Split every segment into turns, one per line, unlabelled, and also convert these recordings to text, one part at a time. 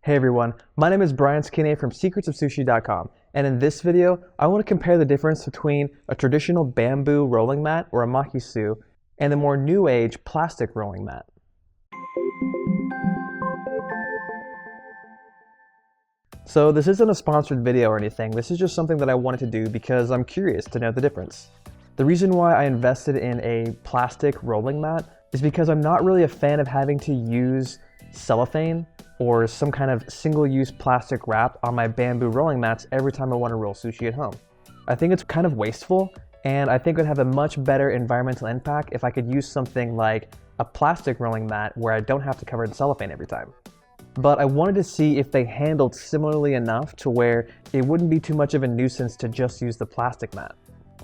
Hey everyone, my name is Brian Skinner from secretsofsushi.com, and in this video, I want to compare the difference between a traditional bamboo rolling mat, or a Makisu, and the more new age plastic rolling mat. So this isn't a sponsored video or anything, this is just something that I wanted to do because I'm curious to know the difference. The reason why I invested in a plastic rolling mat is because I'm not really a fan of having to use cellophane or some kind of single-use plastic wrap on my bamboo rolling mats every time I want to roll sushi at home. I think it's kind of wasteful, and I think it would have a much better environmental impact if I could use something like a plastic rolling mat where I don't have to cover it in cellophane every time. But I wanted to see if they handled similarly enough to where it wouldn't be too much of a nuisance to just use the plastic mat.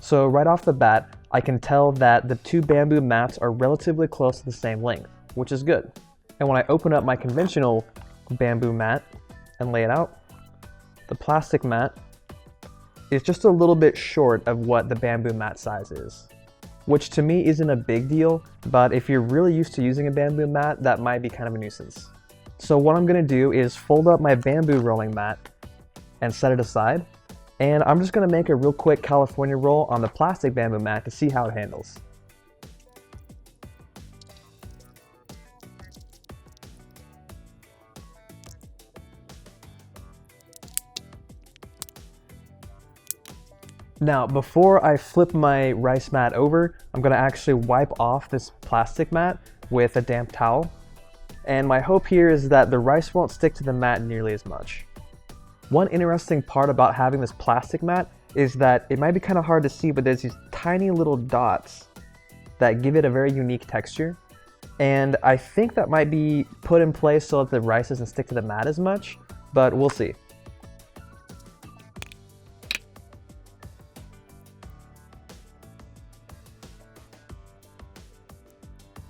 So right off the bat, I can tell that the two bamboo mats are relatively close to the same length, which is good. And when I open up my conventional bamboo mat and lay it out, the plastic mat is just a little bit short of what the bamboo mat size is, which to me isn't a big deal, but if you're really used to using a bamboo mat, that might be kind of a nuisance. So what I'm going to do is fold up my bamboo rolling mat and set it aside, and I'm just going to make a real quick California roll on the plastic bamboo mat to see how it handles. Now, before I flip my rice mat over, I'm going to actually wipe off this plastic mat with a damp towel. And my hope here is that the rice won't stick to the mat nearly as much. One interesting part about having this plastic mat is that it might be kind of hard to see, but there's these tiny little dots that give it a very unique texture. And I think that might be put in place so that the rice doesn't stick to the mat as much, but we'll see.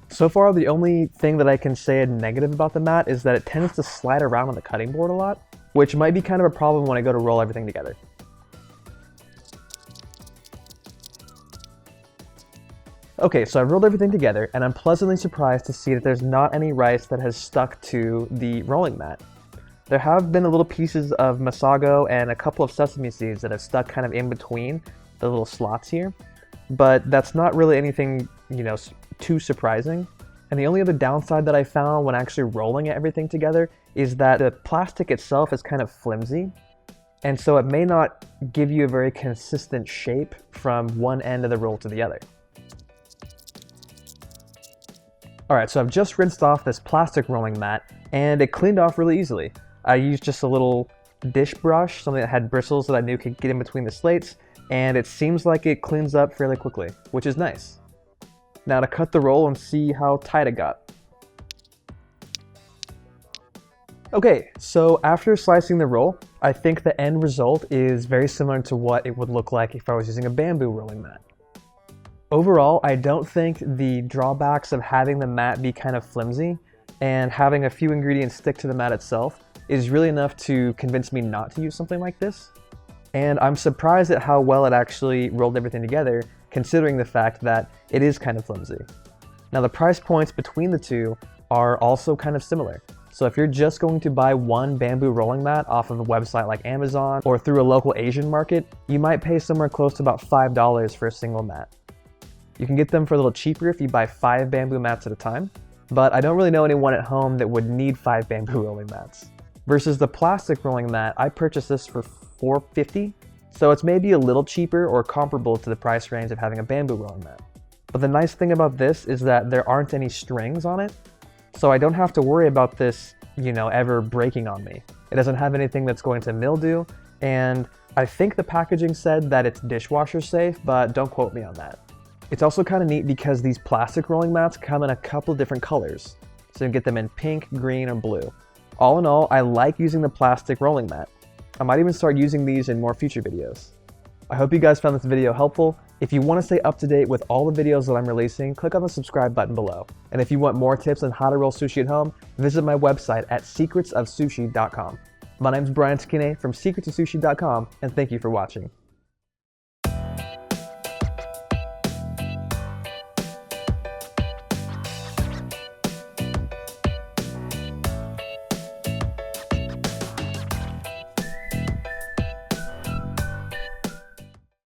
So far, the only thing that I can say negative about the mat is that it tends to slide around on the cutting board a lot, which might be kind of a problem when I go to roll everything together. Okay, so I've rolled everything together, and I'm pleasantly surprised to see that there's not any rice that has stuck to the rolling mat. There have been little pieces of masago and a couple of sesame seeds that have stuck kind of in between the little slots here, but that's not really anything, too surprising. And the only other downside that I found when actually rolling everything together is that the plastic itself is kind of flimsy, and so it may not give you a very consistent shape from one end of the roll to the other. Alright, so I've just rinsed off this plastic rolling mat, and it cleaned off really easily. I used just a little dish brush, something that had bristles that I knew could get in between the slates, and it seems like it cleans up fairly quickly, which is nice. Now to cut the roll and see how tight it got. Okay, so after slicing the roll, I think the end result is very similar to what it would look like if I was using a bamboo rolling mat. Overall, I don't think the drawbacks of having the mat be kind of flimsy and having a few ingredients stick to the mat itself is really enough to convince me not to use something like this. And I'm surprised at how well it actually rolled everything together, considering the fact that it is kind of flimsy. Now the price points between the two are also kind of similar. So if you're just going to buy one bamboo rolling mat off of a website like Amazon or through a local Asian market, you might pay somewhere close to about $5 for a single mat. You can get them for a little cheaper if you buy 5 bamboo mats at a time, but I don't really know anyone at home that would need 5 bamboo rolling mats. Versus the plastic rolling mat, I purchased this for $4.50, so it's maybe a little cheaper or comparable to the price range of having a bamboo rolling mat. But the nice thing about this is that there aren't any strings on it, so I don't have to worry about this, ever breaking on me. It doesn't have anything that's going to mildew, and I think the packaging said that it's dishwasher safe, but don't quote me on that. It's also kind of neat because these plastic rolling mats come in a couple of different colors, so you can get them in pink, green, or blue. All in all, I like using the plastic rolling mat. I might even start using these in more future videos. I hope you guys found this video helpful. If you want to stay up to date with all the videos that I'm releasing, click on the subscribe button below. And if you want more tips on how to roll sushi at home, visit my website at secretsofsushi.com. My name's Brian Skinner from secretsofsushi.com, and thank you for watching.